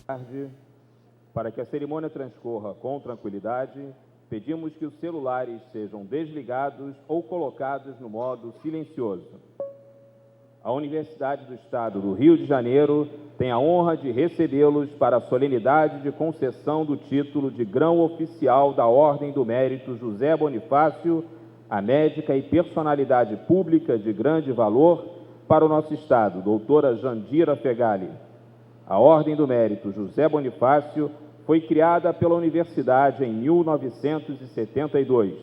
tarde. Para que a cerimônia transcorra com tranquilidade, pedimos que os celulares sejam desligados ou colocados no modo silencioso. A Universidade do Estado do Rio de Janeiro tem a honra de recebê-los para a solenidade de concessão do título de Grão Oficial da Ordem do Mérito José Bonifácio, a médica e personalidade pública de grande valor para o nosso Estado, doutora Jandira Fegali. A Ordem do Mérito José Bonifácio foi criada pela Universidade em 1972,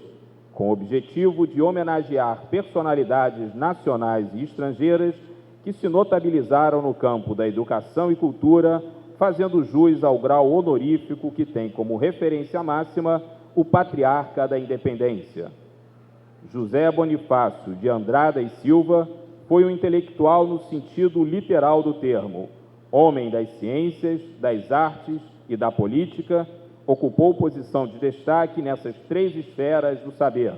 com o objetivo de homenagear personalidades nacionais e estrangeiras que se notabilizaram no campo da educação e cultura, fazendo jus ao grau honorífico que tem como referência máxima o patriarca da independência. José Bonifácio de Andrada e Silva foi um intelectual no sentido literal do termo, homem das ciências, das artes e da política, ocupou posição de destaque nessas três esferas do saber.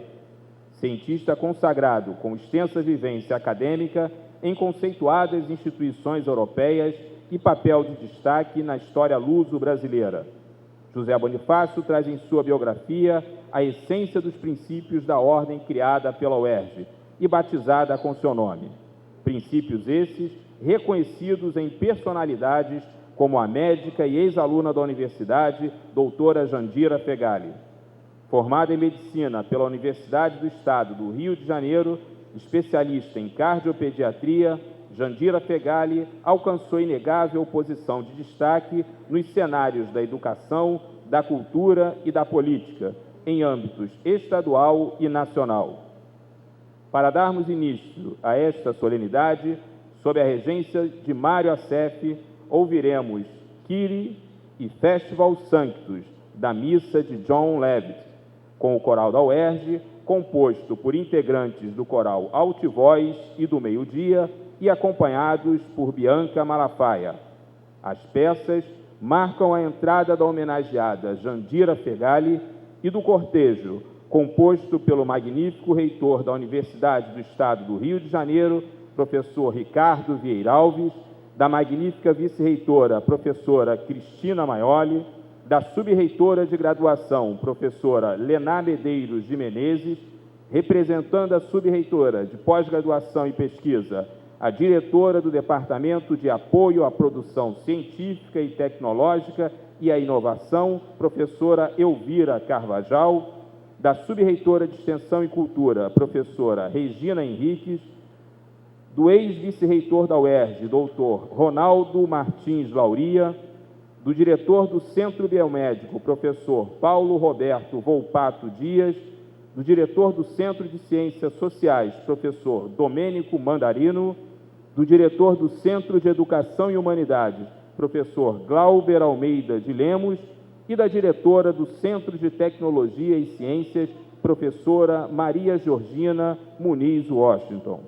Cientista consagrado com extensa vivência acadêmica em conceituadas instituições europeias e papel de destaque na história luso-brasileira. José Bonifácio traz em sua biografia a essência dos princípios da ordem criada pela UERJ e batizada com seu nome. Princípios esses reconhecidos em personalidades como a médica e ex-aluna da universidade, doutora Jandira Fegali. Formada em medicina pela Universidade do Estado do Rio de Janeiro, especialista em cardiopediatria, Jandira Fegali alcançou inegável posição de destaque nos cenários da educação, da cultura e da política, em âmbitos estadual e nacional. Para darmos início a esta solenidade, sob a regência de Mário Assef, ouviremos Kyrie e Festival Sanctus, da missa de John Levitt, com o coral da UERJ, composto por integrantes do coral Altivoz e do Meio-Dia e acompanhados por Bianca Malafaia. As peças marcam a entrada da homenageada Jandira Fegali e do cortejo, composto pelo magnífico reitor da Universidade do Estado do Rio de Janeiro, professor Ricardo Vieira Alves, da magnífica vice-reitora, professora Cristina Maioli, da subreitora de graduação, professora Lená Medeiros de Menezes, representando a subreitora de pós-graduação e pesquisa, a diretora do Departamento de Apoio à Produção Científica e Tecnológica e à Inovação, professora Elvira Carvajal, da subreitora de Extensão e Cultura, professora Regina Henriques, do ex-vice-reitor da UERJ, doutor Ronaldo Martins Lauria, do diretor do Centro Biomédico, professor Paulo Roberto Volpato Dias, do diretor do Centro de Ciências Sociais, professor Domênico Mandarino, do diretor do Centro de Educação e Humanidades, professor Glauber Almeida de Lemos, e da diretora do Centro de Tecnologia e Ciências, professora Maria Georgina Muniz Washington.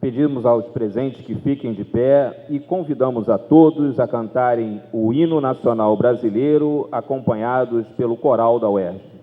Pedimos aos presentes que fiquem de pé e convidamos a todos a cantarem o hino nacional brasileiro, acompanhados pelo coral da UERJ.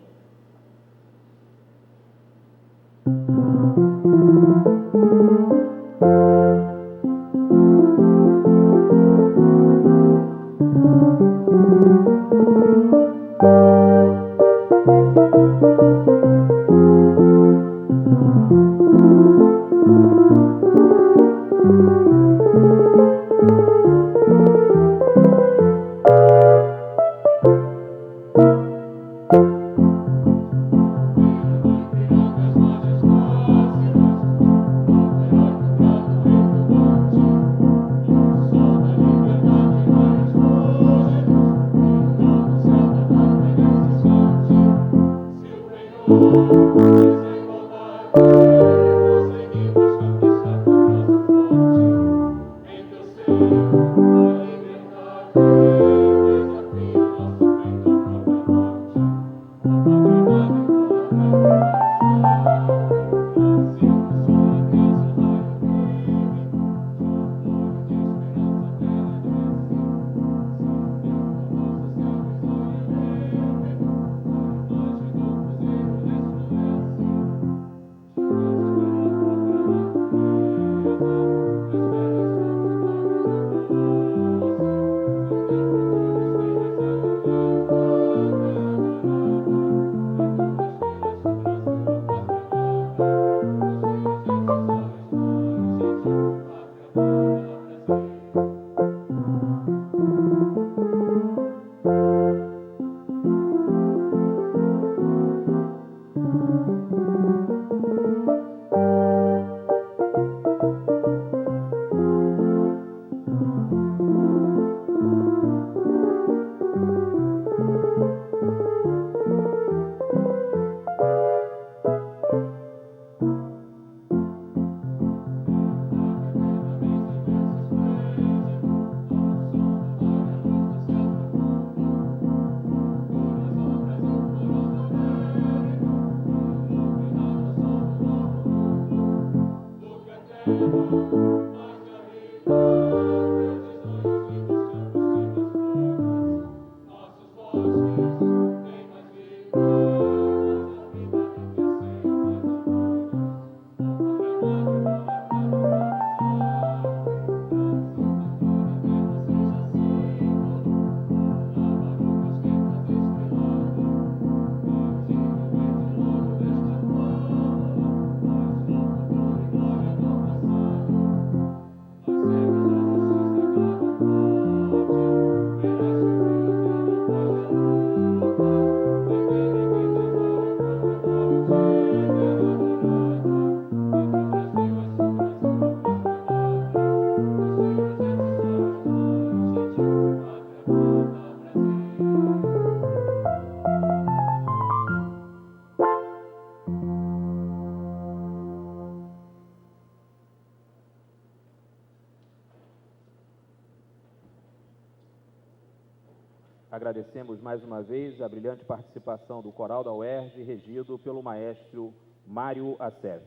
Agradecemos mais uma vez a brilhante participação do coral da UERJ, regido pelo maestro Mário Assef.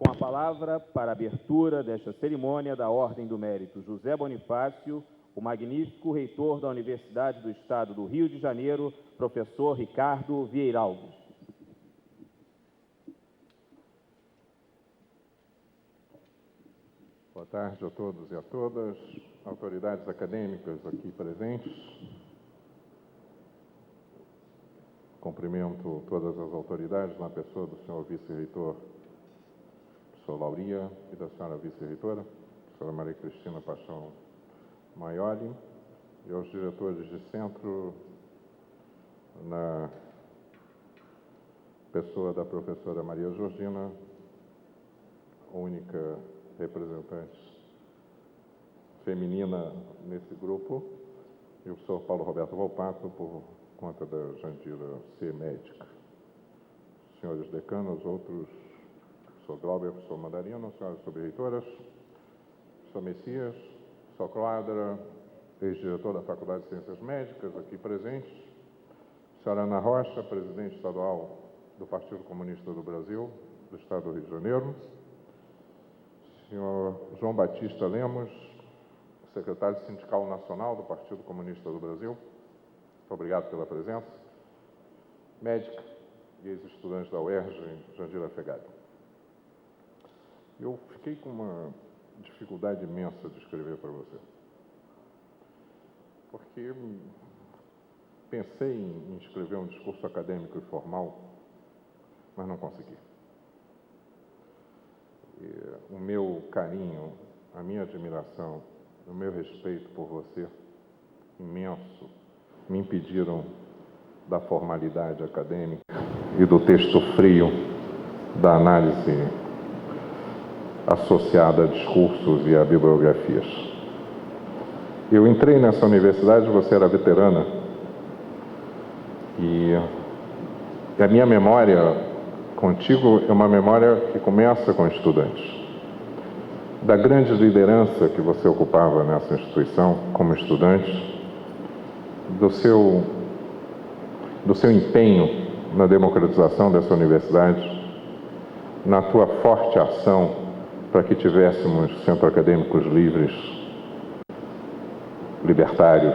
Com a palavra para a abertura desta cerimônia da Ordem do Mérito José Bonifácio, o magnífico reitor da Universidade do Estado do Rio de Janeiro, professor Ricardo Vieira Alves. Boa tarde a todos e a todas, autoridades acadêmicas aqui presentes. Cumprimento todas as autoridades na pessoa do senhor vice-reitor, professor Lauria, e da senhora vice-reitora, professora Maria Cristina Paixão Maioli, e aos diretores de centro, na pessoa da professora Maria Georgina, única representante feminina nesse grupo, e o professor Paulo Roberto Volpato, por conta da Jandira ser médica. Senhores decanos, outros, professor Glauber, professor Mandarino, senhoras subreitoras, professor Messias, professor Cladra, ex-diretor da Faculdade de Ciências Médicas, aqui presentes, senhora Ana Rocha, presidente estadual do Partido Comunista do Brasil, do Estado do Rio de Janeiro, senhor João Batista Lemos, secretário sindical nacional do Partido Comunista do Brasil, muito obrigado pela presença, médica e ex-estudante da UERJ, Jandira Fegali. Eu fiquei com uma dificuldade imensa de escrever para você, porque pensei em escrever um discurso acadêmico e formal, mas não consegui. O meu carinho, a minha admiração, o meu respeito por você, imenso, me impediram da formalidade acadêmica e do texto frio, da análise associada a discursos e a bibliografias. Eu entrei nessa universidade, você era veterana, e a minha memória contigo é uma memória que começa com estudantes. Da grande liderança que você ocupava nessa instituição como estudante, do seu empenho na democratização dessa universidade, na tua forte ação para que tivéssemos centros acadêmicos livres, libertários,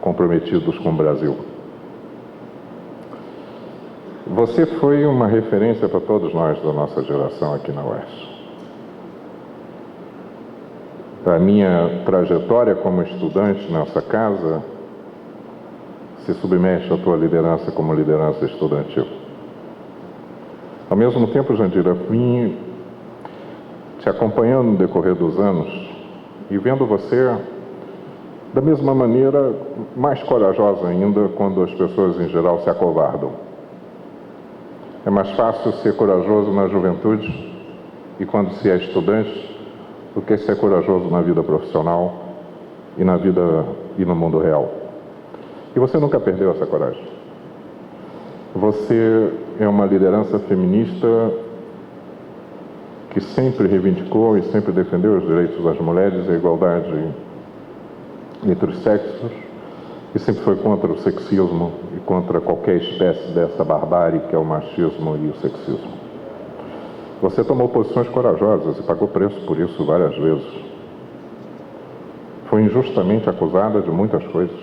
comprometidos com o Brasil. Você foi uma referência para todos nós da nossa geração aqui na UERJ. A minha trajetória como estudante nessa casa se submete à tua liderança como liderança estudantil. Ao mesmo tempo, Jandira, vim te acompanhando no decorrer dos anos e vendo você da mesma maneira mais corajosa ainda quando as pessoas em geral se acovardam. É mais fácil ser corajoso na juventude e quando se é estudante do que ser corajoso na vida profissional e na vida e no mundo real. E você nunca perdeu essa coragem. Você é uma liderança feminista que sempre reivindicou e sempre defendeu os direitos das mulheres e a igualdade entre os sexos, e sempre foi contra o sexismo e contra qualquer espécie dessa barbárie que é o machismo e o sexismo. Você tomou posições corajosas e pagou preço por isso várias vezes. Foi injustamente acusada de muitas coisas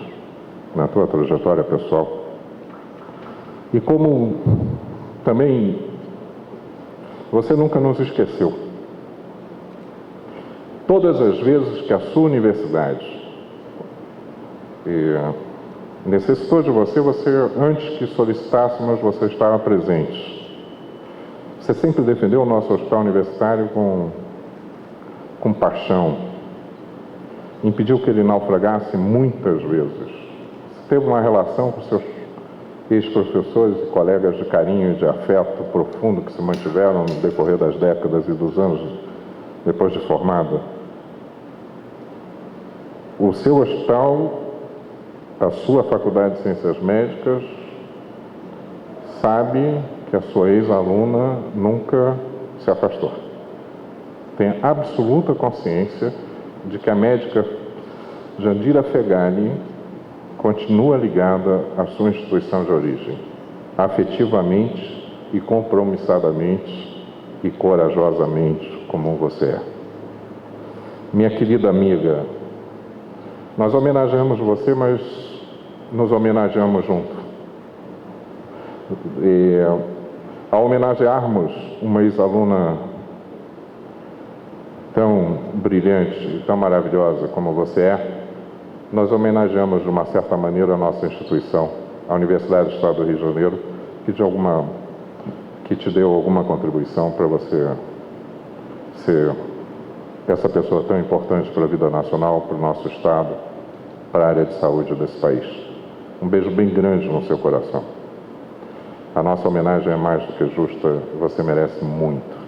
na tua trajetória pessoal. E como também você nunca nos esqueceu. Todas as vezes que a sua universidade necessitou de você, antes que solicitássemos, você estava presente. Você sempre defendeu o nosso hospital universitário com paixão. Impediu que ele naufragasse muitas vezes. Você teve uma relação com seus ex-professores e colegas de carinho e de afeto profundo que se mantiveram no decorrer das décadas e dos anos depois de formada. O seu hospital, a sua Faculdade de Ciências Médicas, sabe que a sua ex-aluna nunca se afastou. Tem absoluta consciência de que a médica Jandira Fegali continua ligada à sua instituição de origem, afetivamente e compromissadamente, e corajosamente como você é. Minha querida amiga, nós homenageamos você, mas nos homenageamos junto. E, ao homenagearmos uma ex-aluna tão brilhante e tão maravilhosa como você é, nós homenageamos de uma certa maneira a nossa instituição, a Universidade do Estado do Rio de Janeiro, que te deu alguma contribuição para você ser essa pessoa tão importante para a vida nacional, para o nosso Estado, para a área de saúde desse país. Um beijo bem grande no seu coração. A nossa homenagem é mais do que justa, você merece muito.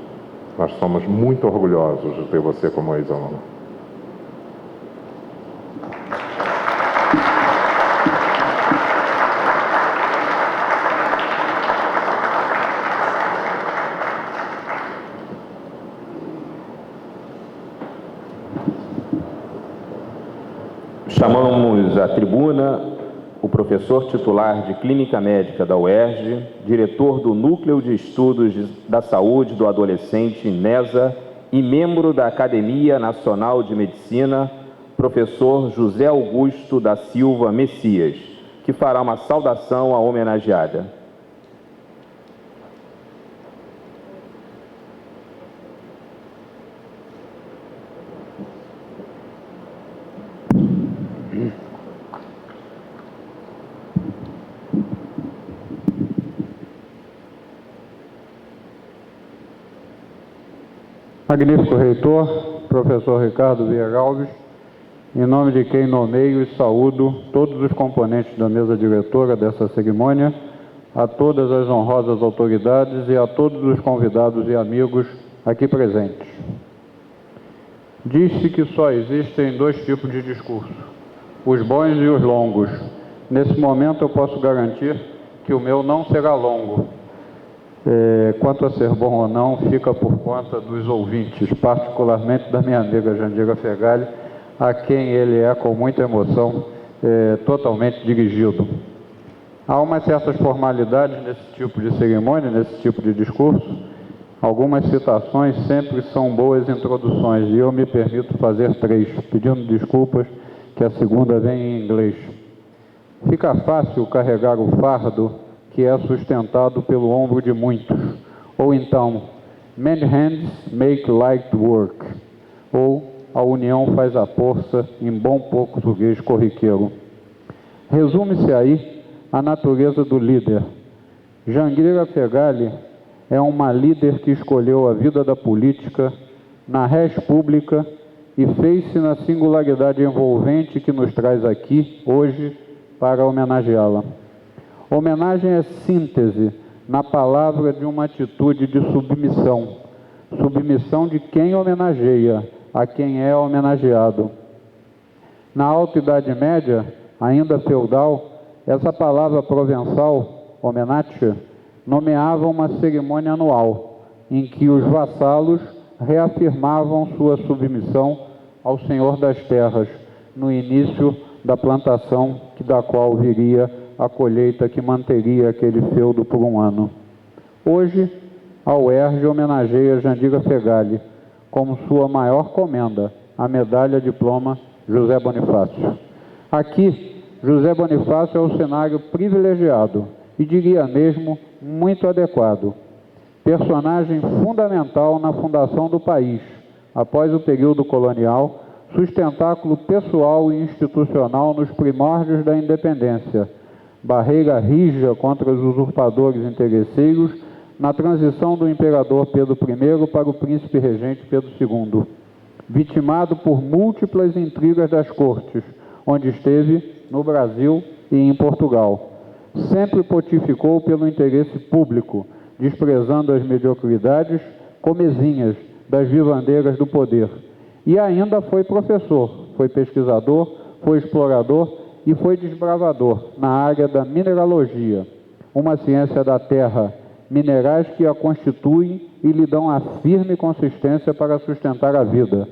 Nós somos muito orgulhosos de ter você como ex-aluna. Chamamos à tribuna o professor titular de Clínica Médica da UERJ, diretor do Núcleo de Estudos da Saúde do Adolescente, NESA, e membro da Academia Nacional de Medicina, professor José Augusto da Silva Messias, que fará uma saudação à homenageada. Magnífico reitor, professor Ricardo Vieira Alves, em nome de quem nomeio e saúdo todos os componentes da mesa diretora dessa cerimônia, a todas as honrosas autoridades e a todos os convidados e amigos aqui presentes. Diz-se que só existem dois tipos de discurso, os bons e os longos. Nesse momento eu posso garantir que o meu não será longo. Quanto a ser bom ou não, fica por conta dos ouvintes, particularmente da minha amiga Jandira Fegali, a quem ele é, com muita emoção, totalmente dirigido. Há umas certas formalidades nesse tipo de cerimônia, nesse tipo de discurso. Algumas citações sempre são boas introduções, e eu me permito fazer 3, pedindo desculpas que a segunda vem em inglês. Fica fácil carregar o fardo que é sustentado pelo ombro de muitos. Ou então, many hands make light work. Ou, a união faz a força, em bom português corriqueiro. Resume-se aí a natureza do líder. Jandira Fegali é uma líder que escolheu a vida da política na res pública e fez-se na singularidade envolvente que nos traz aqui, hoje, para homenageá-la. Homenagem é síntese, na palavra, de uma atitude de submissão. Submissão de quem homenageia a quem é homenageado. Na Alta Idade Média, ainda feudal, essa palavra provençal, homenatio, nomeava uma cerimônia anual, em que os vassalos reafirmavam sua submissão ao Senhor das Terras, no início da plantação da qual viria a colheita que manteria aquele feudo por um ano. Hoje, a UERJ homenageia Jandira Fegali como sua maior comenda, a medalha diploma José Bonifácio. Aqui, José Bonifácio é o cenário privilegiado e diria mesmo muito adequado. Personagem fundamental na fundação do país, após o período colonial, sustentáculo pessoal e institucional nos primórdios da independência, barreira rígida contra os usurpadores interesseiros na transição do imperador Pedro I para o príncipe regente Pedro II, vitimado por múltiplas intrigas das cortes, onde esteve no Brasil e em Portugal. Sempre pontificou pelo interesse público, desprezando as mediocridades comezinhas das vivandeiras do poder. E ainda foi professor, foi pesquisador, foi explorador e foi desbravador na área da mineralogia, uma ciência da terra, minerais que a constituem e lhe dão a firme consistência para sustentar a vida.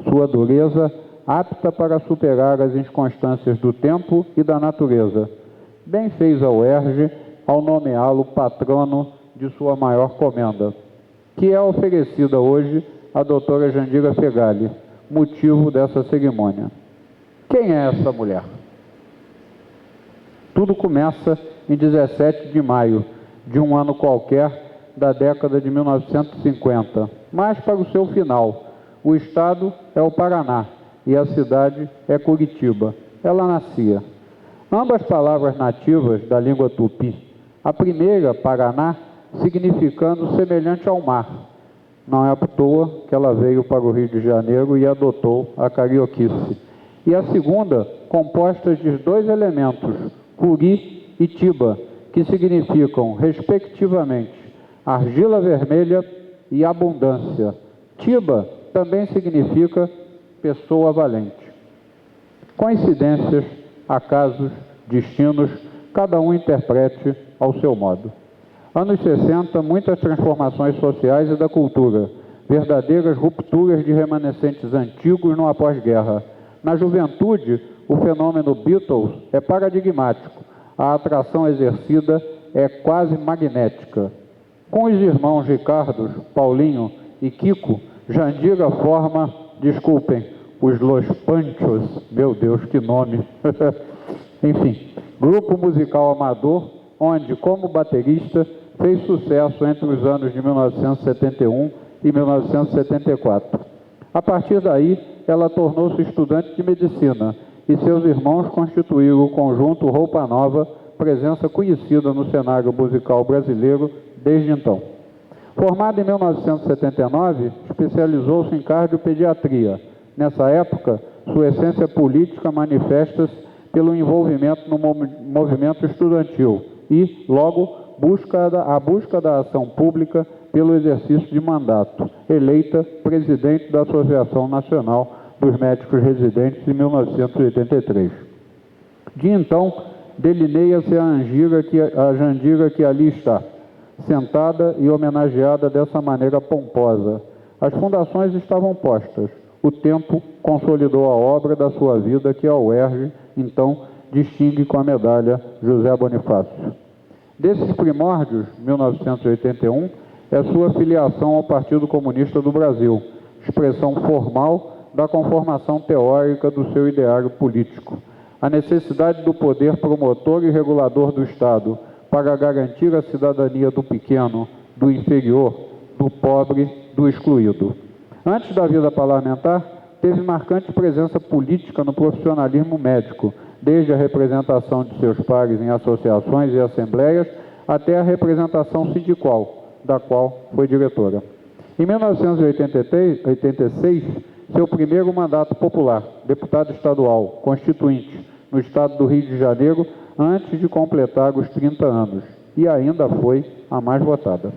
Sua dureza apta para superar as inconstâncias do tempo e da natureza. Bem fez a UERJ ao nomeá-lo patrono de sua maior comenda. que é oferecida hoje à doutora Jandira Fegali, motivo dessa cerimônia. Quem é essa mulher? Tudo começa em 17 de maio de um ano qualquer da década de 1950, mas para o seu final. O estado é o Paraná e a cidade é Curitiba. Ela nascia. Ambas palavras nativas da língua tupi. A primeira, Paraná, significando semelhante ao mar. Não é à toa que ela veio para o Rio de Janeiro e adotou a carioquice. E a segunda, composta de dois elementos, curi e tiba, que significam, respectivamente, argila vermelha e abundância. Tiba também significa pessoa valente. Coincidências, acasos, destinos, cada um interprete ao seu modo. Anos 60, muitas transformações sociais e da cultura, verdadeiras rupturas de remanescentes antigos no após-guerra. Na juventude, o fenômeno Beatles é paradigmático, a atração exercida é quase magnética. Com os irmãos Ricardo, Paulinho e Kiko, Jandira forma, desculpem, os Los Panchos, meu Deus, que nome, enfim, grupo musical amador, onde, como baterista, fez sucesso entre os anos de 1971 e 1974. A partir daí, ela tornou-se estudante de medicina e seus irmãos constituíram o conjunto Roupa Nova, presença conhecida no cenário musical brasileiro desde então. Formada em 1979, especializou-se em cardiopediatria. Nessa época, sua essência política manifesta-se pelo envolvimento no movimento estudantil e, logo, a busca da ação pública pelo exercício de mandato, eleita presidente da Associação Nacional dos Médicos Residentes em 1983. De então, delineia-se a Jandira que ali está, sentada e homenageada dessa maneira pomposa. As fundações estavam postas. O tempo consolidou a obra da sua vida que a UERJ, então, distingue com a medalha José Bonifácio. Desses primórdios, 1981, é sua filiação ao Partido Comunista do Brasil, expressão formal da conformação teórica do seu ideário político. A necessidade do poder promotor e regulador do Estado para garantir a cidadania do pequeno, do inferior, do pobre, do excluído. Antes da vida parlamentar, teve marcante presença política no profissionalismo médico, desde a representação de seus pares em associações e assembleias até a representação sindical, da qual foi diretora. Em 1986, seu primeiro mandato popular, deputado estadual, constituinte, no estado do Rio de Janeiro, antes de completar os 30 anos, e ainda foi a mais votada.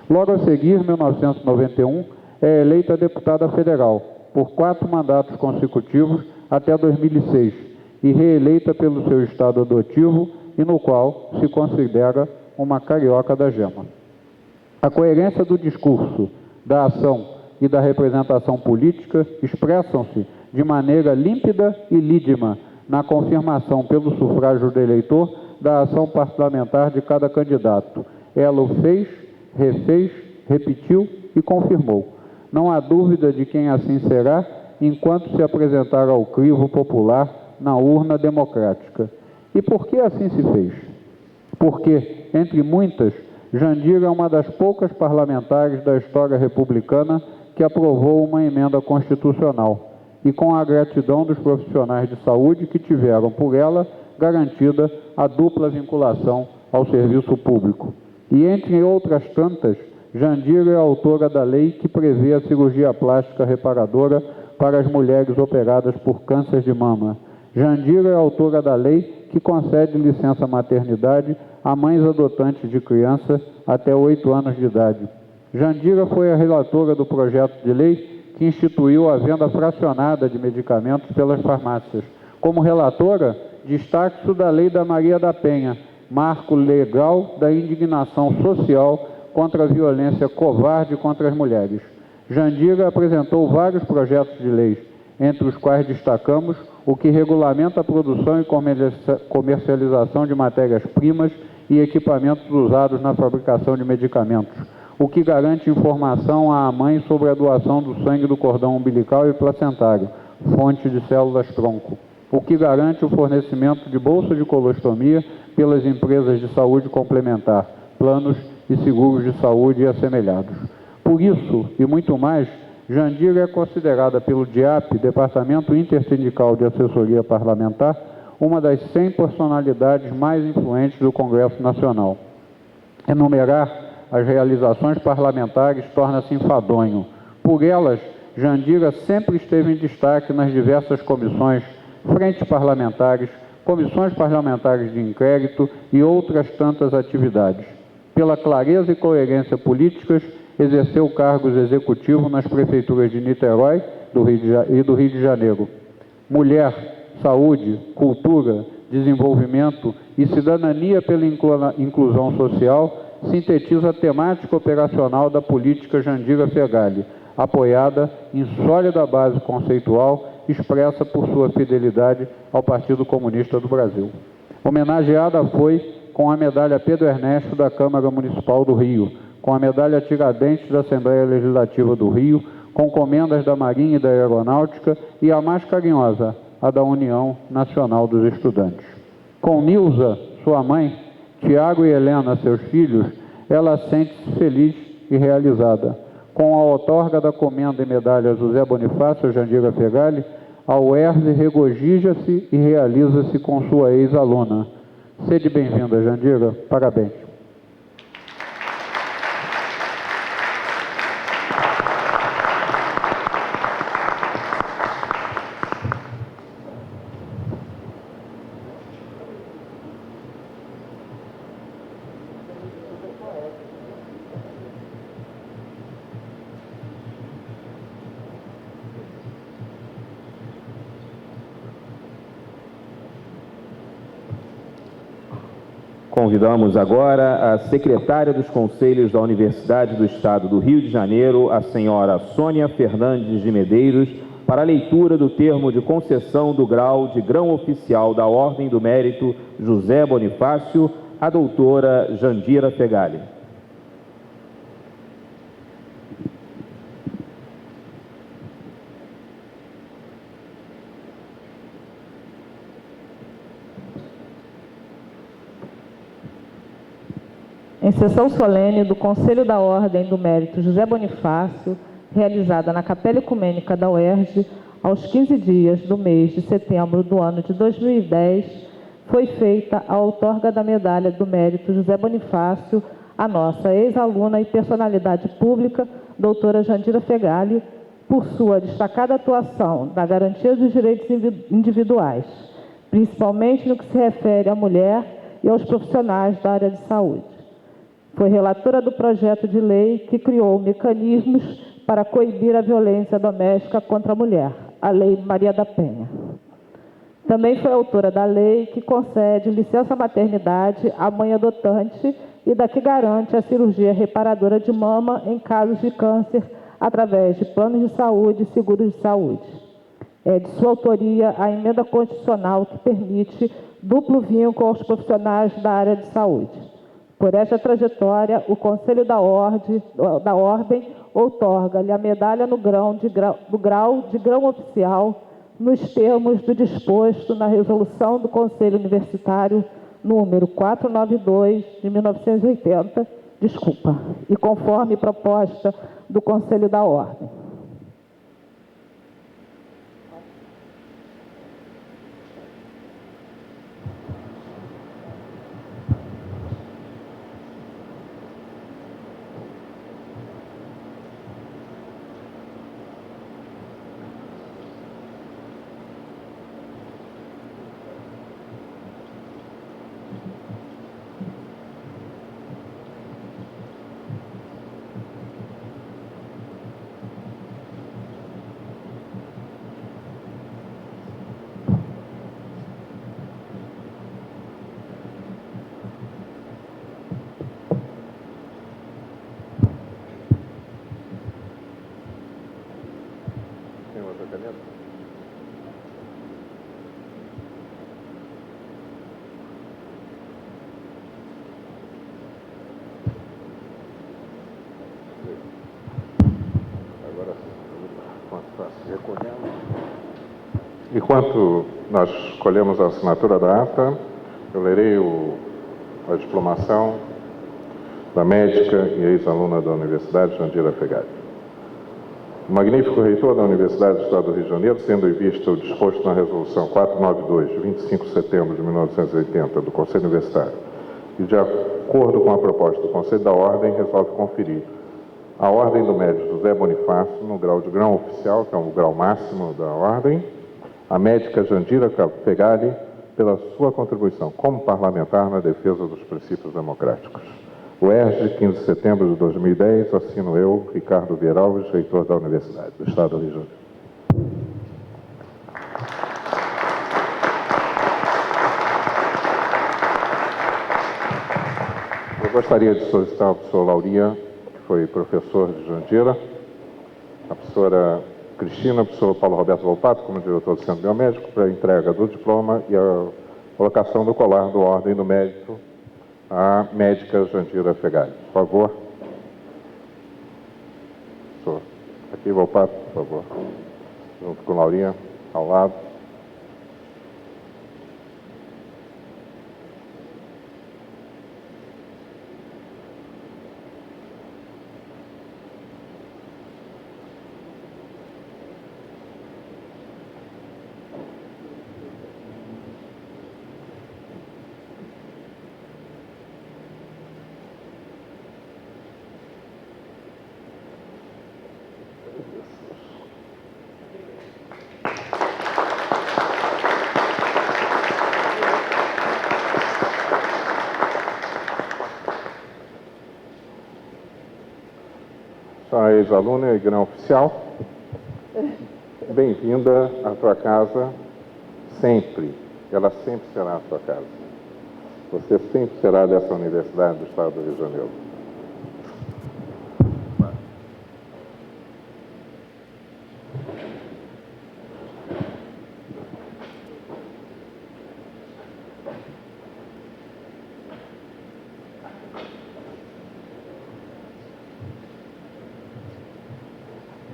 Logo a seguir, em 1991, é eleita deputada federal, por 4 mandatos consecutivos até 2006, e reeleita pelo seu estado adotivo e no qual se considera uma carioca da gema. A coerência do discurso, da ação e da representação política expressam-se de maneira límpida e lídima na confirmação pelo sufrágio do eleitor da ação parlamentar de cada candidato. Ela o fez, refez, repetiu e confirmou. Não há dúvida de quem assim será enquanto se apresentar ao crivo popular na urna democrática. E por que assim se fez? Porque, entre muitas, Jandira é uma das poucas parlamentares da história republicana que aprovou uma emenda constitucional e com a gratidão dos profissionais de saúde que tiveram por ela garantida a dupla vinculação ao serviço público. E entre outras tantas, Jandira é autora da lei que prevê a cirurgia plástica reparadora para as mulheres operadas por câncer de mama. Jandira é autora da lei que concede licença maternidade a mães adotantes de criança até 8 anos de idade. Jandira foi a relatora do projeto de lei que instituiu a venda fracionada de medicamentos pelas farmácias. Como relatora, destaque-se da Lei da Maria da Penha, marco legal da indignação social contra a violência covarde contra as mulheres. Jandira apresentou vários projetos de lei, entre os quais destacamos o que regulamenta a produção e comercialização de matérias-primas e equipamentos usados na fabricação de medicamentos, o que garante informação à mãe sobre a doação do sangue do cordão umbilical e placentário, fonte de células-tronco, o que garante o fornecimento de bolsa de colostomia pelas empresas de saúde complementar, planos e seguros de saúde e assemelhados. Por isso, e muito mais, Jandira é considerada pelo DIAP, Departamento Intersindical de Assessoria Parlamentar, uma das 100 personalidades mais influentes do Congresso Nacional. Enumerar as realizações parlamentares torna-se enfadonho. Por elas, Jandira sempre esteve em destaque nas diversas comissões, frentes parlamentares, comissões parlamentares de inquérito e outras tantas atividades. Pela clareza e coerência políticas, exerceu cargos executivos nas prefeituras de Niterói e do Rio de Janeiro. Mulher, saúde, cultura, desenvolvimento e cidadania pela inclusão social sintetiza a temática operacional da política Jandira Fegali, apoiada em sólida base conceitual, expressa por sua fidelidade ao Partido Comunista do Brasil. Homenageada foi com a medalha Pedro Ernesto da Câmara Municipal do Rio, com a medalha Tiradentes da Assembleia Legislativa do Rio, com comendas da Marinha e da Aeronáutica e a mais carinhosa, a da União Nacional dos Estudantes. Com Nilza, sua mãe, Tiago e Helena, seus filhos, ela sente-se feliz e realizada. Com a outorga da comenda e medalha José Bonifácio Jandira Fegali, a UERJ regozija-se e realiza-se com sua ex-aluna. Sede bem-vinda, Jandira. Parabéns. Convidamos agora a secretária dos Conselhos da Universidade do Estado do Rio de Janeiro, a senhora Sônia Fernandes de Medeiros, para a leitura do termo de concessão do grau de grão-oficial da Ordem do Mérito José Bonifácio, a doutora Jandira Fegali. Em sessão solene do Conselho da Ordem do Mérito José Bonifácio, realizada na Capela Ecumênica da UERJ, aos 15 dias do mês de setembro do ano de 2010, foi feita a outorga da medalha do Mérito José Bonifácio à nossa ex-aluna e personalidade pública, doutora Jandira Fegali, por sua destacada atuação na garantia dos direitos individuais, principalmente no que se refere à mulher e aos profissionais da área de saúde. Foi relatora do projeto de lei que criou mecanismos para coibir a violência doméstica contra a mulher, a Lei Maria da Penha. Também foi autora da lei que concede licença maternidade à mãe adotante e da que garante a cirurgia reparadora de mama em casos de câncer através de planos de saúde e seguros de saúde. É de sua autoria a emenda constitucional que permite duplo vínculo aos profissionais da área de saúde. Por esta trajetória, o Conselho da Ordem outorga-lhe a medalha do grau de grão oficial nos termos do disposto na resolução do Conselho Universitário número 492 de 1980, e conforme proposta do Conselho da Ordem. Enquanto nós colhemos a assinatura da ata, eu lerei a diplomação da médica e ex-aluna da Universidade, Jandira Fegali. O magnífico reitor da Universidade do Estado do Rio de Janeiro, tendo em vista o disposto na Resolução 492, de 25 de setembro de 1980, do Conselho Universitário, e de acordo com a proposta do Conselho da Ordem, resolve conferir a Ordem do Mérito José Bonifácio, no grau de grão oficial, que é o grau máximo da Ordem, a médica Jandira Fegali, pela sua contribuição como parlamentar na defesa dos princípios democráticos. O ERJ, 15 de setembro de 2010, assino eu, Ricardo Vieira Alves, reitor da Universidade do Estado do Rio de Janeiro. Eu gostaria de solicitar ao professor Lauria, que foi professor de Jandira, a professora Cristina, o professor Paulo Roberto Volpato, como diretor do Centro Biomédico, para a entrega do diploma e a colocação do colar do Ordem do Mérito à médica Jandira Fegali. Por favor. Professor, aqui Volpato, por favor. Junto com Laurinha, ao lado. A ex-aluna e grão oficial, bem-vinda à tua casa sempre. Ela sempre será a tua casa. Você sempre será dessa Universidade do Estado do Rio de Janeiro.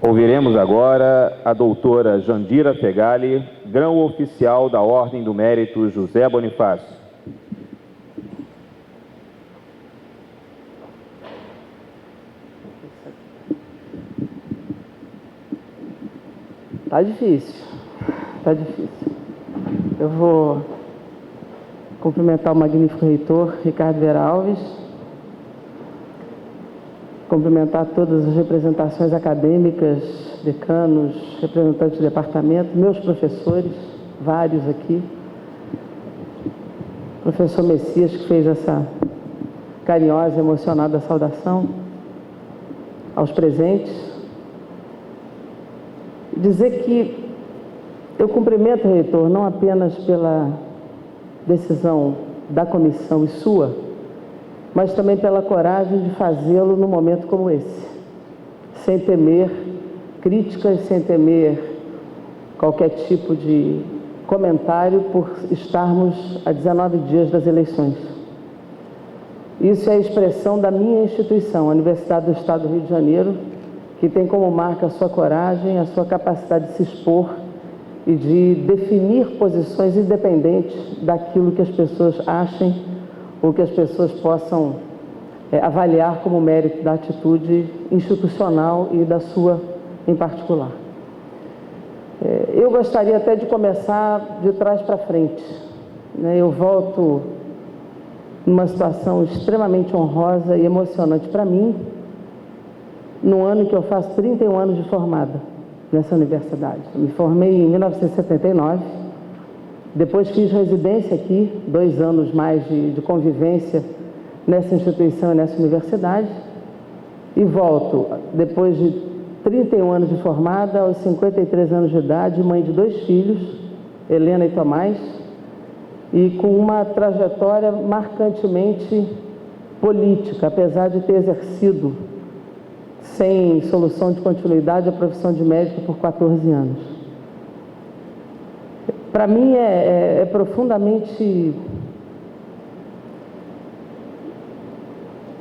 Ouviremos agora a doutora Jandira Fegali, grão oficial da Ordem do Mérito José Bonifácio. Tá difícil, tá difícil. Eu vou cumprimentar o magnífico reitor Ricardo Vieira Alves, cumprimentar todas as representações acadêmicas, decanos, representantes de departamento, meus professores, vários aqui, professor Messias, que fez essa carinhosa e emocionada saudação, aos presentes. Dizer que eu cumprimento, reitor, não apenas pela decisão da comissão e sua, mas também pela coragem de fazê-lo num momento como esse, sem temer críticas, sem temer qualquer tipo de comentário por estarmos a 19 dias das eleições. Isso é a expressão da minha instituição, a Universidade do Estado do Rio de Janeiro, que tem como marca a sua coragem, a sua capacidade de se expor e de definir posições independentes daquilo que as pessoas achem ou que as pessoas possam avaliar como mérito da atitude institucional e da sua em particular. Eu gostaria até de começar de trás para frente. Eu volto numa situação extremamente honrosa e emocionante para mim, no ano em que eu faço 31 anos de formada nessa universidade. Eu me formei em 1979, depois fiz residência aqui, 2 anos mais de convivência nessa instituição e nessa universidade, e volto, depois de 31 anos de formada, aos 53 anos de idade, mãe de 2 filhos, Helena e Tomás, e com uma trajetória marcantemente política, apesar de ter exercido sem solução de continuidade a profissão de médico por 14 anos. Para mim é profundamente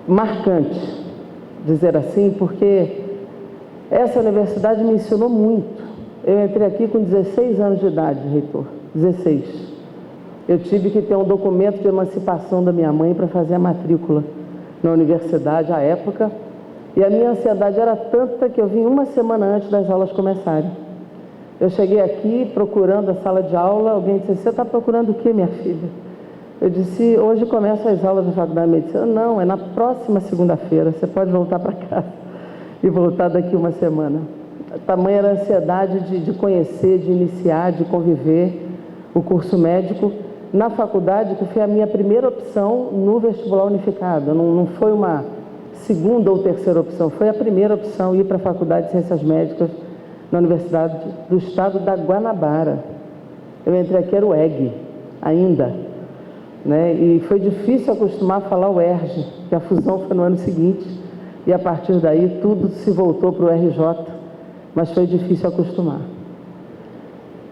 marcante dizer assim, porque essa universidade me ensinou muito. Eu entrei aqui com 16 anos de idade, reitor, 16. Eu tive que ter um documento de emancipação da minha mãe para fazer a matrícula na universidade à época, e a minha ansiedade era tanta que eu vim uma semana antes das aulas começarem. Eu cheguei aqui procurando a sala de aula, alguém disse: você está procurando o quê, minha filha? Eu disse: hoje começam as aulas da Faculdade de Medicina. Não, é na próxima segunda-feira, você pode voltar para casa e voltar daqui uma semana. Tamanha era a ansiedade de conhecer, de iniciar, de conviver o curso médico na faculdade, que foi a minha primeira opção no vestibular unificado. Não foi uma segunda ou terceira opção, foi a primeira opção ir para a Faculdade de Ciências Médicas na Universidade do Estado da Guanabara. Eu entrei aqui, era o EG ainda, né? E foi difícil acostumar a falar o ERJ, que a fusão foi no ano seguinte, e a partir daí tudo se voltou para o RJ, mas foi difícil acostumar.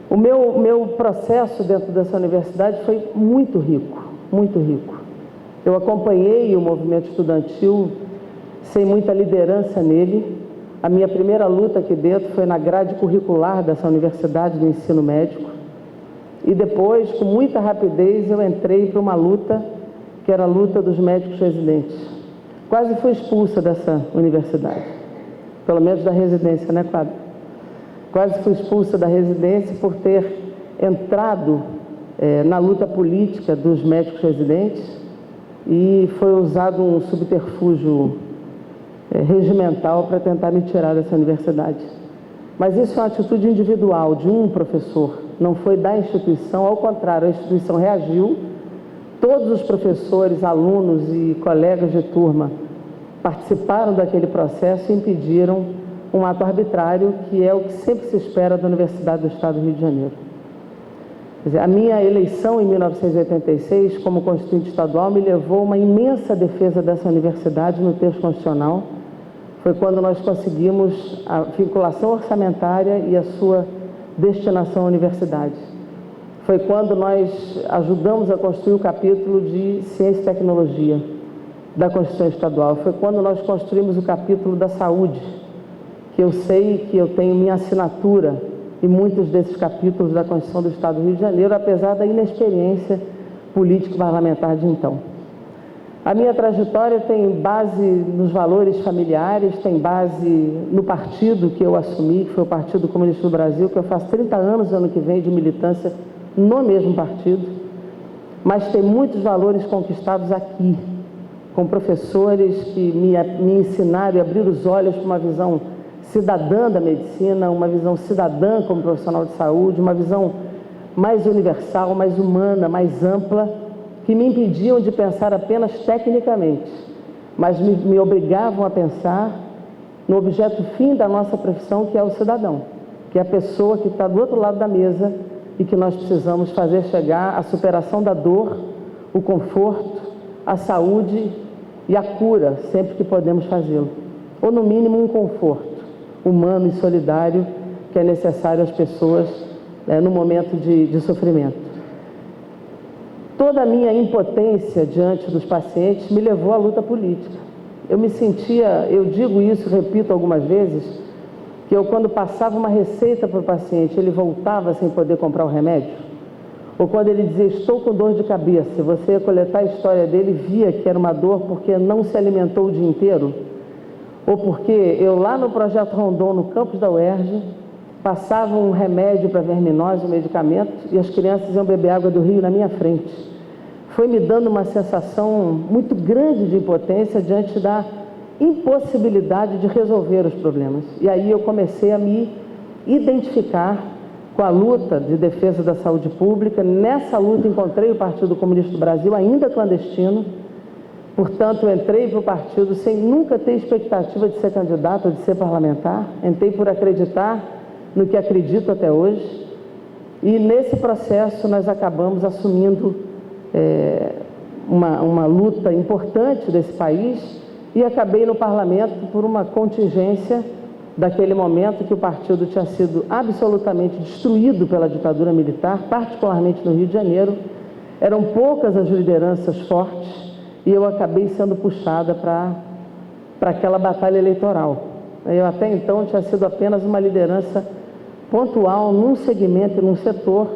O meu processo dentro dessa universidade foi muito rico, muito rico. Eu acompanhei o movimento estudantil sem muita liderança nele. A minha primeira luta aqui dentro foi na grade curricular dessa universidade do ensino médico. E depois, com muita rapidez, eu entrei para uma luta que era a luta dos médicos residentes. Quase fui expulsa dessa universidade, pelo menos da residência, né, Cláudio? Quase fui expulsa da residência por ter entrado na luta política dos médicos residentes, e foi usado um subterfúgio regimental para tentar me tirar dessa universidade. Mas isso é uma atitude individual de um professor, não foi da instituição, ao contrário, a instituição reagiu, todos os professores, alunos e colegas de turma participaram daquele processo e impediram um ato arbitrário, que é o que sempre se espera da Universidade do Estado do Rio de Janeiro. Quer dizer, a minha eleição em 1986 como constituinte estadual me levou a uma imensa defesa dessa universidade no texto constitucional. Foi quando nós conseguimos a vinculação orçamentária e a sua destinação à universidade. Foi quando nós ajudamos a construir o capítulo de Ciência e Tecnologia da Constituição Estadual. Foi quando nós construímos o capítulo da Saúde, que eu sei que eu tenho minha assinatura em muitos desses capítulos da Constituição do Estado do Rio de Janeiro, apesar da inexperiência político-parlamentar de então. A minha trajetória tem base nos valores familiares, tem base no partido que eu assumi, que foi o Partido Comunista do Brasil, que eu faço 30 anos ano que vem de militância no mesmo partido, mas tem muitos valores conquistados aqui, com professores que me ensinaram e abriram os olhos para uma visão cidadã da medicina, uma visão cidadã como profissional de saúde, uma visão mais universal, mais humana, mais ampla, que me impediam de pensar apenas tecnicamente, mas me obrigavam a pensar no objeto fim da nossa profissão, que é o cidadão, que é a pessoa que está do outro lado da mesa e que nós precisamos fazer chegar a superação da dor, o conforto, a saúde e a cura, sempre que podemos fazê-lo. Ou, no mínimo, um conforto humano e solidário que é necessário às pessoas no momento de sofrimento. Toda a minha impotência diante dos pacientes me levou à luta política. Eu me sentia, eu digo isso, repito algumas vezes, que eu, quando passava uma receita para o paciente, ele voltava sem poder comprar o remédio, ou quando ele dizia: estou com dor de cabeça, você ia coletar a história dele e via que era uma dor porque não se alimentou o dia inteiro, ou porque eu, lá no Projeto Rondon, no campus da UERJ, passava um remédio para verminose, um medicamento, e as crianças iam beber água do rio na minha frente. Foi me dando uma sensação muito grande de impotência diante da impossibilidade de resolver os problemas. E aí eu comecei a me identificar com a luta de defesa da saúde pública. Nessa luta encontrei o Partido Comunista do Brasil, ainda clandestino. Portanto, eu entrei para o partido sem nunca ter expectativa de ser candidato ou de ser parlamentar. Entrei por acreditar no que acredito até hoje. E nesse processo nós acabamos assumindo uma luta importante desse país, e acabei no parlamento por uma contingência daquele momento, que o partido tinha sido absolutamente destruído pela ditadura militar, particularmente no Rio de Janeiro. Eram poucas as lideranças fortes e eu acabei sendo puxada para aquela batalha eleitoral. Eu até então tinha sido apenas uma liderança pontual num segmento e num setor,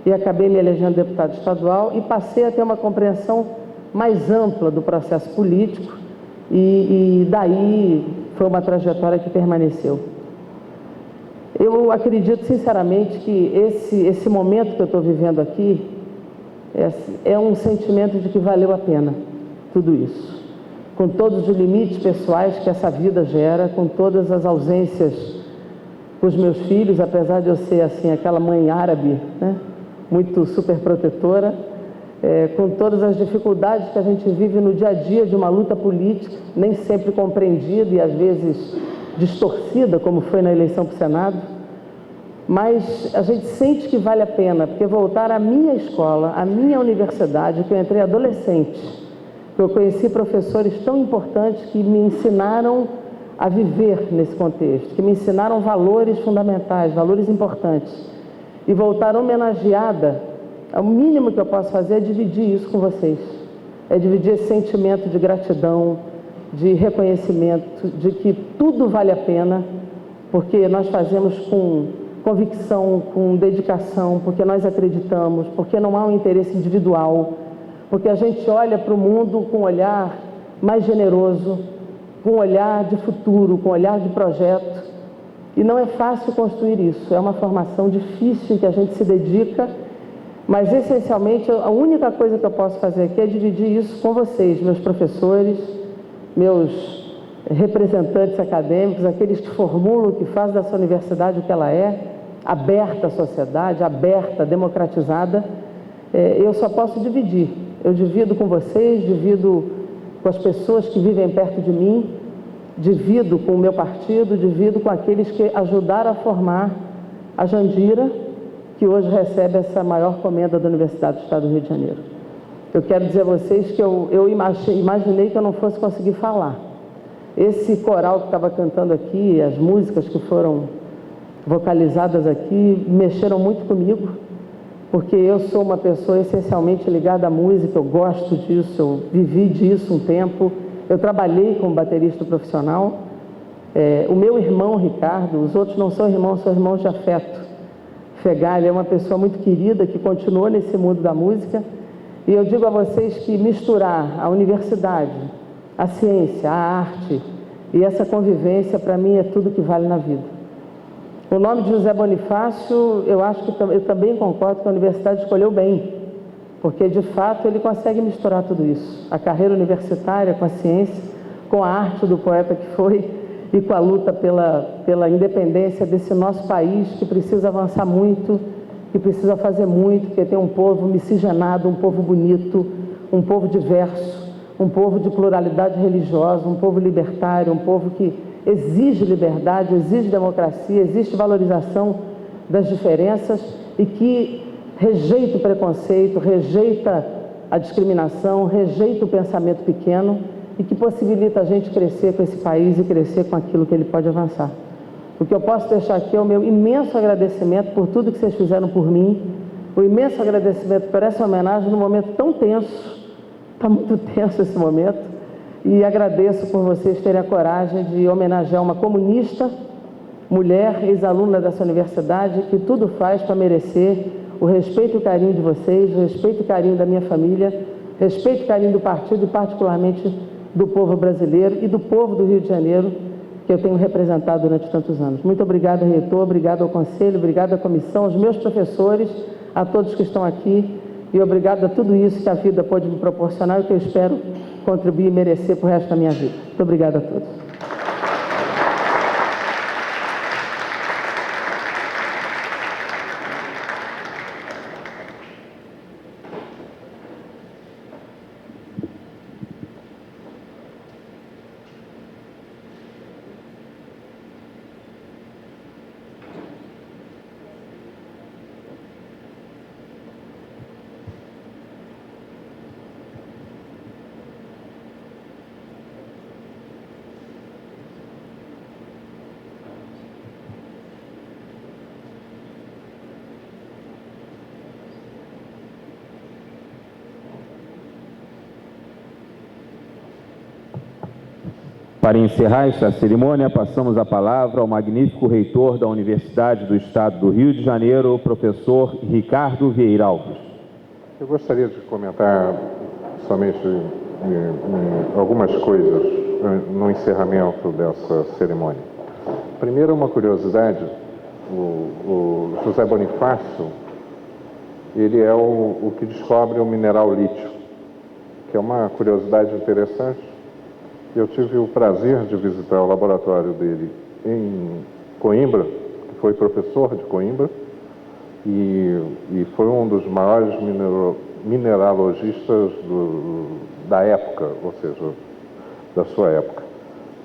e acabei me elegendo deputado estadual e passei a ter uma compreensão mais ampla do processo político e daí foi uma trajetória que permaneceu. Eu acredito sinceramente que esse momento que eu estou vivendo aqui é um sentimento de que valeu a pena tudo isso, com todos os limites pessoais que essa vida gera, com todas as ausências com os meus filhos, apesar de eu ser assim aquela mãe árabe, né, muito super protetora, com todas as dificuldades que a gente vive no dia a dia de uma luta política, nem sempre compreendida e às vezes distorcida, como foi na eleição para o Senado, mas a gente sente que vale a pena, porque voltar à minha escola, à minha universidade, que eu entrei adolescente, que eu conheci professores tão importantes que me ensinaram a viver nesse contexto, que me ensinaram valores fundamentais, valores importantes, e voltar homenageada, o mínimo que eu posso fazer é dividir isso com vocês, é dividir esse sentimento de gratidão, de reconhecimento, de que tudo vale a pena, porque nós fazemos com convicção, com dedicação, porque nós acreditamos, porque não há um interesse individual, porque a gente olha para o mundo com um olhar mais generoso, com um olhar de futuro, com um olhar de projeto. E não é fácil construir isso, é uma formação difícil em que a gente se dedica, mas essencialmente a única coisa que eu posso fazer aqui é dividir isso com vocês, meus professores, meus representantes acadêmicos, aqueles que formulam, que fazem dessa universidade o que ela é, aberta à sociedade, aberta, democratizada. Eu só posso dividir. Eu divido com vocês, divido com as pessoas que vivem perto de mim, divido com o meu partido, divido com aqueles que ajudaram a formar a Jandira, que hoje recebe essa maior comenda da Universidade do Estado do Rio de Janeiro. Eu quero dizer a vocês que eu imaginei que eu não fosse conseguir falar. Esse coral que estava cantando aqui, as músicas que foram vocalizadas aqui, mexeram muito comigo, porque eu sou uma pessoa essencialmente ligada à música, eu gosto disso, eu vivi disso um tempo, eu trabalhei como baterista profissional. O meu irmão, Ricardo, os outros não são irmãos de afeto. Fegali é uma pessoa muito querida que continuou nesse mundo da música, e eu digo a vocês que misturar a universidade, a ciência, a arte e essa convivência, para mim, é tudo que vale na vida. O nome de José Bonifácio, eu acho que eu também concordo que a universidade escolheu bem, porque, de fato, ele consegue misturar tudo isso. A carreira universitária com a ciência, com a arte do poeta que foi e com a luta pela independência desse nosso país, que precisa avançar muito, que precisa fazer muito, porque tem um povo miscigenado, um povo bonito, um povo diverso, um povo de pluralidade religiosa, um povo libertário, um povo que exige liberdade, exige democracia, exige valorização das diferenças e que rejeita o preconceito, rejeita a discriminação, rejeita o pensamento pequeno e que possibilita a gente crescer com esse país e crescer com aquilo que ele pode avançar. O que eu posso deixar aqui é o meu imenso agradecimento por tudo que vocês fizeram por mim, o imenso agradecimento por essa homenagem num momento tão tenso, está muito tenso esse momento, e agradeço por vocês terem a coragem de homenagear uma comunista, mulher, ex-aluna dessa universidade, que tudo faz para merecer o respeito e o carinho de vocês, o respeito e o carinho da minha família, respeito e carinho do partido e particularmente do povo brasileiro e do povo do Rio de Janeiro, que eu tenho representado durante tantos anos. Muito obrigada, reitor, obrigado ao conselho, obrigado à comissão, aos meus professores, a todos que estão aqui, e obrigado a tudo isso que a vida pode me proporcionar e que eu espero contribuir e merecer para o resto da minha vida. Muito obrigada a todos. Para encerrar esta cerimônia, passamos a palavra ao magnífico reitor da Universidade do Estado do Rio de Janeiro, o professor Ricardo Vieira Alves. Eu gostaria de comentar somente algumas coisas no encerramento dessa cerimônia. Primeiro, uma curiosidade, o José Bonifácio, ele é o que descobre o mineral lítio, que é uma curiosidade interessante. Eu tive o prazer de visitar o laboratório dele em Coimbra, que foi professor de Coimbra, e foi um dos maiores mineralogistas da época, ou seja, da sua época.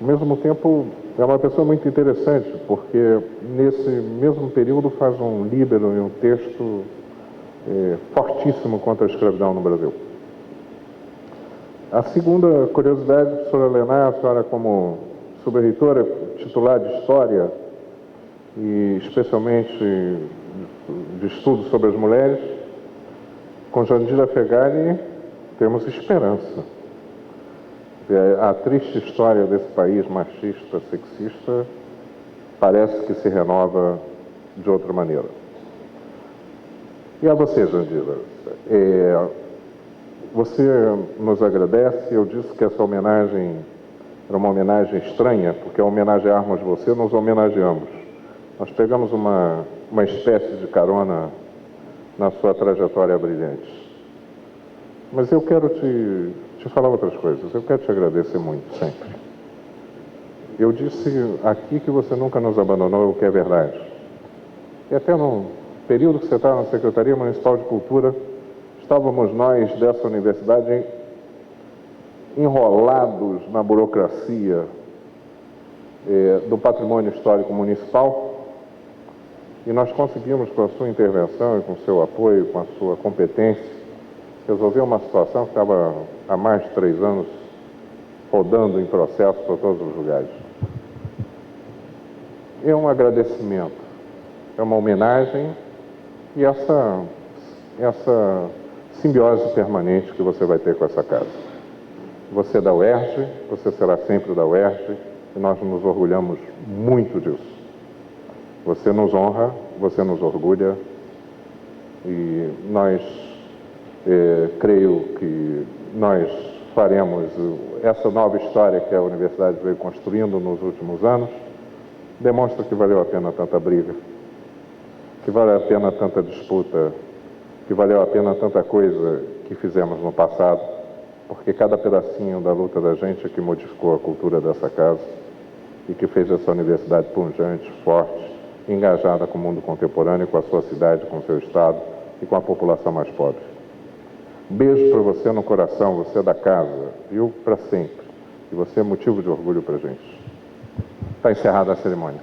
Ao mesmo tempo, é uma pessoa muito interessante, porque nesse mesmo período faz um líbero e um texto fortíssimo contra a escravidão no Brasil. A segunda curiosidade, professora Lenar, a senhora como subreitora titular de História, e especialmente de estudos sobre as mulheres, com Jandira Fegali temos esperança. A triste história desse país machista, sexista, parece que se renova de outra maneira. E a você, Jandira, você nos agradece. Eu disse que essa homenagem era uma homenagem estranha, porque ao homenagearmos você, nos homenageamos. Nós pegamos uma espécie de carona na sua trajetória brilhante. Mas eu quero te falar outras coisas. Eu quero te agradecer muito, sempre. Eu disse aqui que você nunca nos abandonou, o que é verdade. E até no período que você estava na Secretaria Municipal de Cultura, estávamos nós dessa universidade enrolados na burocracia do patrimônio histórico municipal, e nós conseguimos, com a sua intervenção e com o seu apoio, com a sua competência, resolver uma situação que estava há mais de 3 anos rodando em processo para todos os lugares. É um agradecimento, é uma homenagem, e essa simbiose permanente que você vai ter com essa casa. Você é da UERJ, você será sempre da UERJ, e nós nos orgulhamos muito disso. Você nos honra, você nos orgulha, e nós, creio que nós faremos essa nova história que a universidade veio construindo nos últimos anos, demonstra que valeu a pena tanta briga, que valeu a pena tanta disputa, que valeu a pena tanta coisa que fizemos no passado, porque cada pedacinho da luta da gente é que modificou a cultura dessa casa e que fez essa universidade pujante, forte, engajada com o mundo contemporâneo, com a sua cidade, com o seu estado e com a população mais pobre. Beijo para você no coração, você é da casa, viu? Para sempre. E você é motivo de orgulho para a gente. Está encerrada a cerimônia.